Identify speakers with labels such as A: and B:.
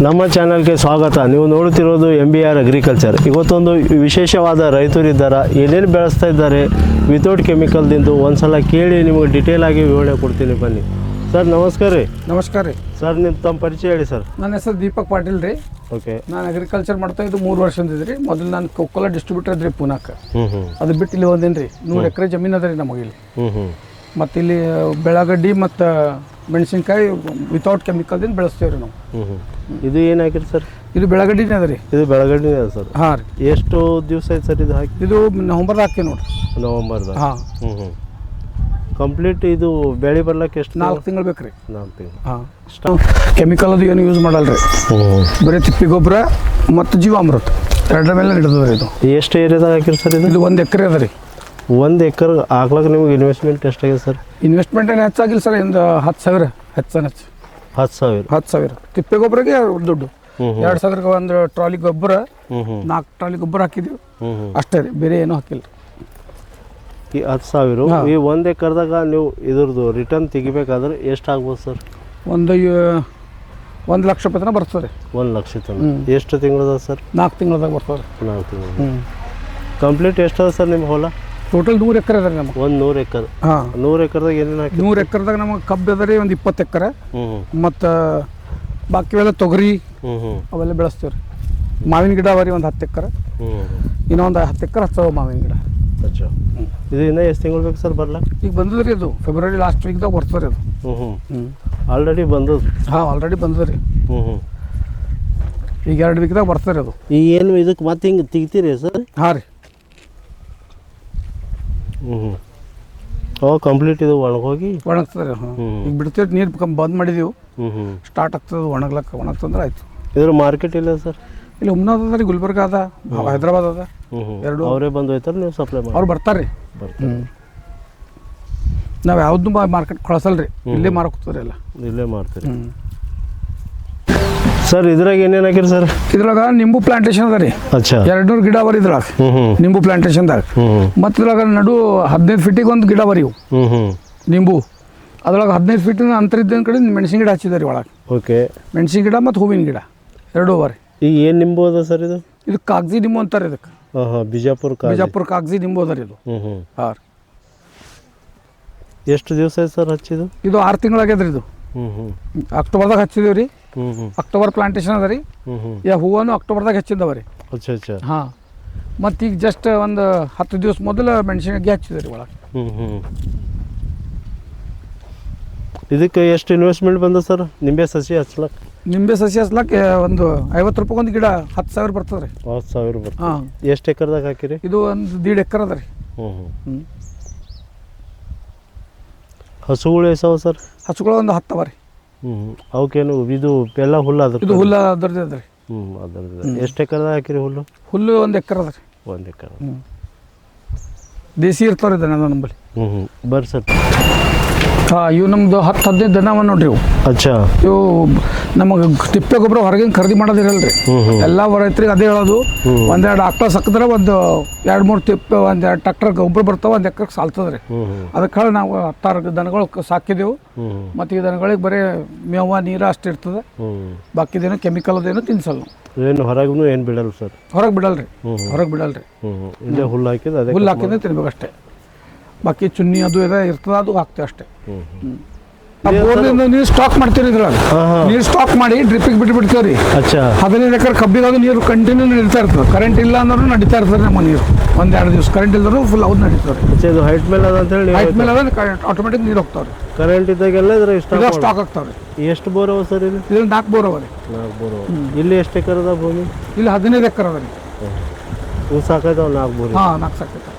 A: ನಮ್ಮ ಚಾನಲ್ಗೆ ಸ್ವಾಗತ. ನೀವು ನೋಡುತ್ತಿರೋದು MBR ಅಗ್ರಿಕಲ್ಚರ್. ಇವತ್ತೊಂದು ವಿಶೇಷವಾದ ರೈತರಿದ್ದಾರೆ, ಏನೇನು ಬೆಳೆಸ್ತಾ ಇದ್ದಾರೆ ವಿತೌಟ್ ಕೆಮಿಕಲ್ದಿಂದು ಒಂದ್ಸಲ ಕೇಳಿ ನಿಮಗೆ ಡೀಟೇಲ್ ಆಗಿ ವಿವರಣೆ ಕೊಡ್ತೀನಿ. ಬನ್ನಿ ಸರ್. ನಮಸ್ಕಾರ ರೀ.
B: ನಮಸ್ಕಾರ ರೀ.
A: ಸರ್ ನಿಮ್ಮ ತಮ್ಮ ಪರಿಚಯ ಹೇಳಿ ಸರ್.
B: ನನ್ನ ಹೆಸರು ದೀಪಕ್ ಪಾಟೀಲ್ ರೀ.
A: ಓಕೆ. ನಾನು
B: ಅಗ್ರಿಕಲ್ಚರ್ ಮಾಡ್ತಾ ಇದ್ದು 3 ವರ್ಷದಿಂದ ರೀ. ಮೊದಲು ನಾನು ಕೊಕ್ಕಲ ಡಿಸ್ಟ್ರಿಬ್ಯೂಟರ್ ಇದ್ರಿ ಪೂನಾಕ. ಅದು ಬಿಟ್ಟು ಇಲ್ಲಿ ಒಂದೇನು ರೀ 100 ಎಕರೆ ಜಮೀನು ಅದ ರೀ ನಮಗೆ ಇಲ್ಲಿ. ಮತ್ತು ಇಲ್ಲಿ ಬೆಳಗಡ್ಡಿ ಮತ್ತು ಮೆಣಸಿನ್ಕಾಯಿ ವಿತೌಟ್ ಕೆಮಿಕಲ್ದಿಂದ ಬೆಳೆಸ್ತೇವೆ ರೀ ನಾವು.
A: ಇದು ಏನು ಹಾಕಿರಿ ಸರ್?
B: ಇದು ಬೆಳಗಡ್ಡಿನೇ ಅದ ರೀ.
A: ಇದು ಬೆಳಗಡ್ಡಿನೇ ಅದ ಸರ್.
B: ಹಾಂ ರೀ.
A: ಎಷ್ಟು ದಿವಸ ಆಯ್ತು ಸರ್ ಇದು ಹಾಕಿ?
B: ಇದು ನವಂಬರ್ದಾಗ ಹಾಕಿ ನೋಡಿರಿ.
A: ನವಂಬರ್ದಾಗ.
B: ಹಾಂ.
A: ಕಂಪ್ಲೀಟ್ ಇದು ಬೆಳೆ ಬರ್ಲಿಕ್ಕೆ ಎಷ್ಟು?
B: 4 ತಿಂಗಳು ಬೇಕು ರೀ.
A: 4 ತಿಂಗಳು.
B: ಹಾಂ. ಕೆಮಿಕಲ್ ಅದು ಏನು ಯೂಸ್ ಮಾಡಲ್ಲ ರೀ. ಬರೀ ತಿಪ್ಪಿ ಗೊಬ್ಬರ ಮತ್ತು ಜೀವಾಮೃತ ಎರಡರ ಮೇಲೆ ನಡೆದದ ರೀ ಇದು. ಎಷ್ಟು
A: ಏರಿಯಾದಾಗ ಹಾಕಿರಿ ಸರ್ ಇದು?
B: ಇದು 1 ಎಕರೆ ಅದ ರೀ.
A: 1 ಎಕರೆ ಹಾಕ್ಲಕ್ಕೆ ನಿಮ್ಗೆ ಇನ್ವೆಸ್ಟ್ಮೆಂಟ್ ಎಷ್ಟಾಗಿದೆ ಸರ್?
B: ಇನ್ವೆಸ್ಟ್ಮೆಂಟ್ ಏನು ಹೆಚ್ಚಾಗಿಲ್ಲ ಸರ್. ಒಂದು 10,000 ಹೆಚ್ಚು.
A: 10,000.
B: ತಿಪ್ಪೆ ಗೊಬ್ಬರಕ್ಕೆ ದುಡ್ಡು 2,000ಗೆ ಒಂದು ಟ್ರಾಲಿ ಗೊಬ್ಬರ, 4 ಟ್ರಾಲಿ ಗೊಬ್ಬರ ಹಾಕಿದ್ದೀವಿ ಅಷ್ಟೇ ರೀ. ಬೇರೆ ಏನೂ ಹಾಕಿಲ್ಲ.
A: ಈ 10,000 ಈ 1 ಎಕರೆದಾಗ ನೀವು ಇದ್ರದ್ದು ರಿಟರ್ನ್ ತೆಗಿಬೇಕಾದ್ರೆ ಎಷ್ಟು ಆಗ್ಬೋದು ಸರ್?
B: ಒಂದು 1 ಲಕ್ಷ ರೂಪಾಯಿ ತನಕ ಬರ್ತದೆ.
A: 1 ಲಕ್ಷ ತನಕ. ಎಷ್ಟು ತಿಂಗಳದ ಸರ್?
B: 4 ತಿಂಗಳದಾಗ ಬರ್ತದೆ.
A: 4 ತಿಂಗಳು. ಕಂಪ್ಲೀಟ್ ಎಷ್ಟದ ಸರ್ ನಿಮ್ಮ ಹೊಲ?
B: ಟೋಟಲ್ 100 ಎಕರೆ ಅದ ರೀ ನಮಗೆ.
A: 100 ಎಕರೆ.
B: ಹಾಂ.
A: 100 ಎಕರೆದಾಗ ಏನೇನು ಹಾಕಿ?
B: 100 ಎಕರೆದಾಗ ನಮಗೆ ಕಬ್ಬು ಅದ ರೀ ಒಂದು 20 ಎಕರೆ. ಮತ್ತು ಬಾಕಿವೆಲ್ಲ ತೊಗರಿ ಅವೆಲ್ಲ ಬೆಳೆಸ್ತೇವೆ ರೀ. ಮಾವಿನ ಗಿಡ ಅವ ರೀ ಒಂದು 10 ಎಕರೆ. ಇನ್ನೊಂದು 10 ಎಕರೆ ಹಚ್ಚವ ಮಾವಿನ ಗಿಡ.
A: ಇದು ಇನ್ನೂ ಎಷ್ಟು ತಿಂಗಳು ಬೇಕು ಸರ್ ಬರ್ಲಾಕ? ಈಗ
B: ಬಂದದ ರೀ. ಅದು ಫೆಬ್ರವರಿ ಲಾಸ್ಟ್ ವೀಕ್ದಾಗ ಬರ್ತದೆ ರೀ ಅದು.
A: ಆಲ್ರೆಡಿ ಬಂದದ?
B: ಹಾಂ, ಆಲ್ರೆಡಿ ಬಂದದ ರೀ. ಈಗ 2 ವೀಕ್ದಾಗ ಬರ್ತದೆ ಅದು.
A: ಈಗ ಏನು ಇದಕ್ಕೆ ಮತ್ತೆ ಹಿಂಗೆ ತೆಗಿತೀರಿ ಸರ್?
B: ಹಾಂ ರೀ.
A: ಕಂಪ್ಲೀಟ್ ಇದು ಒಣಗೋಗಿ
B: ಒಣಗ್ತದೆ ರೀ. ಹಾಂ. ಈಗ ಬಿಡ್ತೇವೆ, ನೀರು ಬಂದ್ ಮಾಡಿದೀವಿ. ಸ್ಟಾರ್ಟ್ ಆಗ್ತದೆ ಒಣಗ್ತಂದ್ರೆ ಆಯ್ತು.
A: ಇದ್ರ ಮಾರ್ಕೆಟ್ ಇಲ್ಲ ಸರ್?
B: ಇಲ್ಲಿ ಹುಮ್ನಾದ್ ಅದ ರೀ, ಗುಲ್ಬರ್ಗ ಅದ, ಹೈದ್ರಾಬಾದ್ ಅದ. ಎರಡು
A: ಅವರೇ ಬಂದು ಹೋಯ್ತಾರೆ, ನೀವು ಸಪ್ಲೈ ಮಾಡಿ?
B: ಅವ್ರು ಬರ್ತಾರೆ ರೀ. ನಾವು ಯಾವ್ದು ಮಾರ್ಕೆಟ್ ಕಳ್ಸಲ್ಲ ರೀ. ಇಲ್ಲೇ ಮಾರಕ್ಕೆ ಹೋಗ್ತಾರೆ ಎಲ್ಲ. ಇಲ್ಲೇ
A: ಮಾಡ್ತೀರಿ ಸರ್? ಇದ್ರಾಗ ಏನೇನು ಹಾಕಿರಿ ಸರ್?
B: ಇದ್ರಾಗ ನಿಂಬು ಪ್ಲಾಂಟೇಶನ್ ಅದ ರೀ. 200 ಗಿಡ ಬರೀ ಇದ್ರಾಗ ನಿಂಬು ಪ್ಲಾಂಟೇಶನ್ದಾಗ. ಮತ್ತು ಇದ್ರಾಗ ನಡು 15 ಫೀಟಿಗೆ ಒಂದು ಗಿಡ ಬರೀವು ನಿಂಬು. ಅದ್ರೊಳಗೆ 15 ಫೀಟಿನ ಅಂತರ ಇದ್ದ ಕಡೆ ಮೆಣಸಿನ ಗಿಡ ಹಚ್ಚಿದಾರೆ ಒಳಗೆ. ಓಕೆ. ಮೆಣಸಿನ ಗಿಡ ಮತ್ತು ಹೂವಿನ ಗಿಡ 2 ಅವ ರೀ.
A: ಈಗ ಏನು ನಿಂಬು ಅದ ಸರ್ ಇದು?
B: ಇದು ಕಾಗಜಿ ನಿಂಬು ಅಂತಾರೆ ಇದಕ್ಕೆ. ಬಿಜಾಪುರ ಕಾಗಜಿ ನಿಂಬು ಅದ ರೀ ಇದು. ಹಾಂ ರೀ.
A: ಎಷ್ಟು ದಿವಸ ಆಯ್ತು ಸರ್ ಹಚ್ಚಿದ್ದು?
B: ಇದು 6 ತಿಂಗಳಾಗ್ಯದ ರೀ ಇದು. ಅಕ್ಟೋಬರ್ದಾಗ ಹಚ್ಚಿದೇವು ರೀ. ಅಕ್ಟೋಬರ್ ಪ್ಲಾಂಟೇಶನ್ ಅದ ರೀ. ಹೂವನ್ನು ಅಕ್ಟೋಬರ್ದಾಗ ಹಚ್ಚಿದ್ದವ ರೀ. ಹಾಂ. ಮತ್ತು ಈಗ ಜಸ್ಟ್ ಒಂದು 10 ದಿವಸ ಮೊದಲು ಮೆಣಸಿನಕಾಯಿ ಹಚ್ಚಿದೆ ರೀ ಒಳಗೆ.
A: ಇದಕ್ಕೆ ಎಷ್ಟು ಇನ್ವೆಸ್ಟ್ಮೆಂಟ್ ಬಂದ ಸರ್ ನಿಂಬೆ ಸಸಿ ಹಚ್ಲಕ್ಕೆ?
B: ನಿಂಬೆ ಸಸಿ ಹಚ್ಲಕ್ಕೆ ಒಂದು 50 ರೂಪಾಯಿ ಒಂದು ಗಿಡ 10,000 ಬರ್ತದೆ ರೀ.
A: 10,000 ಬರ್ತದೆ.
B: ಹಾಂ.
A: ಎಷ್ಟು ಎಕರೆದಾಗ ಹಾಕಿರಿ?
B: ಇದು ಒಂದು 1.5 ಎಕರೆ ಅದ ರೀ.
A: ಹಸುಗಳು ಎಸವ ಸರ್?
B: ಹಸುಗಳು ಒಂದು 10 ಅವ ರೀ.
A: ಅವಕ್ಕೇನು ಇದು ಎಲ್ಲ ಹುಲ್ಲು ಅದ್ರ?
B: ಇದು ಹುಲ್ಲು ಅದರದ್ದು ಅದ ರೀ.
A: ಅದರದ್ದು. ಎಷ್ಟು ಎಕರೆದಾಗ ಹಾಕಿರಿ ಹುಲ್ಲು?
B: ಹುಲ್ಲು 1 ಎಕರೆ ಅದ ರೀ.
A: 1 ಎಕರೆ.
B: ದೇಸಿ ಇರ್ತಾವ್ರಿ ದನ ನಮ್ಮಲ್ಲಿ.
A: ಬರ್ರಿ ಸರ್.
B: ಹಾಂ. ಇವು ನಮ್ದು 10-15 ದನವ ನೋಡ್ರಿ ಇವು. ಇವು ನಮಗೆ ತಿಪ್ಪೆ ಗೊಬ್ಬರ ಹೊರಗಿನ ಖರೀದಿ ಮಾಡೋದಿರಲ್ಲ ರೀ. ಎಲ್ಲ ರೈತರಿಗೆ ಅದೇ ಹೇಳೋದು, 1-2 ಆಕಳ ಸಕ್ಕಿದ್ರೆ ಒಂದು 2-3 ತಿಪ್ಪೆ 1-2 ಟ್ರಾಕ್ಟರ್ ಗೊಬ್ಬರ ಬರ್ತಾವೆ, 1 ಎಕರೆಗೆ ಸಾಲ್ತದೆ ರೀ. ಅದಕ್ಕೆ ಹೇಳಿ ನಾವು 16 ದನಗಳು ಸಾಕಿದೆವು. ಮತ್ತು ಈ ದನಗಳಿಗೆ ಬರೀ ಮೇವ ನೀರು ಅಷ್ಟು ಇರ್ತದೆ. ಬಾಕಿದೇನು ಕೆಮಿಕಲ್ ಅದೇನು ತಿನ್ಸಲ್ಲ.
A: ಏನು ಹೊರಗೂ ಏನು ಬಿಡಲ್ಲ ಸರ್?
B: ಹೊರಗೆ ಬಿಡಲ್ರಿ.
A: ಇಲ್ಲೇ ಹುಲ್ಲು ಹಾಕಿದ್ರೆ
B: ಹುಲ್ಲು ಹಾಕಿದ್ರೆ ತಿನ್ಬೇಕು ಅಷ್ಟೇ. ಬಾಕಿ ಚುನ್ನಿ ಅದು ಇರ್ತದೆ, ಅದು ಹಾಕ್ತೇವೆ ಅಷ್ಟೇ. ನೀರು ಸ್ಟಾಕ್ ಮಾಡ್ತೀವಿ ಇದ್ರಾಗ. ನೀರು ಸ್ಟಾಕ್ ಮಾಡಿ ಡ್ರಿಪ್ಪಿಗೆ ಬಿಟ್ಬಿಡ್ತೀವಿ ರೀ. 15 ಎಕರೆ ಕಬ್ಬಿಗಾದ್ರು ನೀರು ಕಂಟಿನ್ಯೂ ನಡೀತಾ ಇರ್ತದೆ. ಕರೆಂಟ್ ಇಲ್ಲ ಅಂದ್ರೂ ನಡೀತಾ ಇರ್ತದೆ ನಮ್ಮ ನೀರು. 1-2 ದಿವಸ ಕರೆಂಟ್ ಇಲ್ಲದ್ರು ಫುಲ್ ಅವ್ರು ನಡೀತಾರೆ.
A: ಇದು ಹೈಟ್ ಮೇಲೆ ಅದ ಅಂತ ಹೇಳಿ?
B: ಹೈಟ್ ಮೇಲೆ ಅದ ಆಟೋಮೆಟಿಕ್ ನೀರು ಹೋಗ್ತಾವ್ರಿ.
A: ಕರೆಂಟ್ ಇದ್ದಾಗೆಲ್ಲ ಇದ್ರೆ
B: ಸ್ಟಾಕ್ ಆಗ್ತಾವ್ರಿ.
A: ಎಷ್ಟು ಬೋರ್ ಅವ ಸರ್ ಇದು?
B: ಇದು 4 ಬೋರ್ ಅವ ರೀ.
A: 4 ಬೋರ್. ಇಲ್ಲಿ ಎಷ್ಟು ಎಕರೆ ಅದ ಭೂಮಿ?
B: ಇಲ್ಲಿ 15 ಎಕರೆ ಅದ ರೀ.
A: ಸಾಕಾಯ್ತಾವ 4 ಬೋರ್?
B: ಹಾಂ, 4 ಸಾಕೈತಾವ.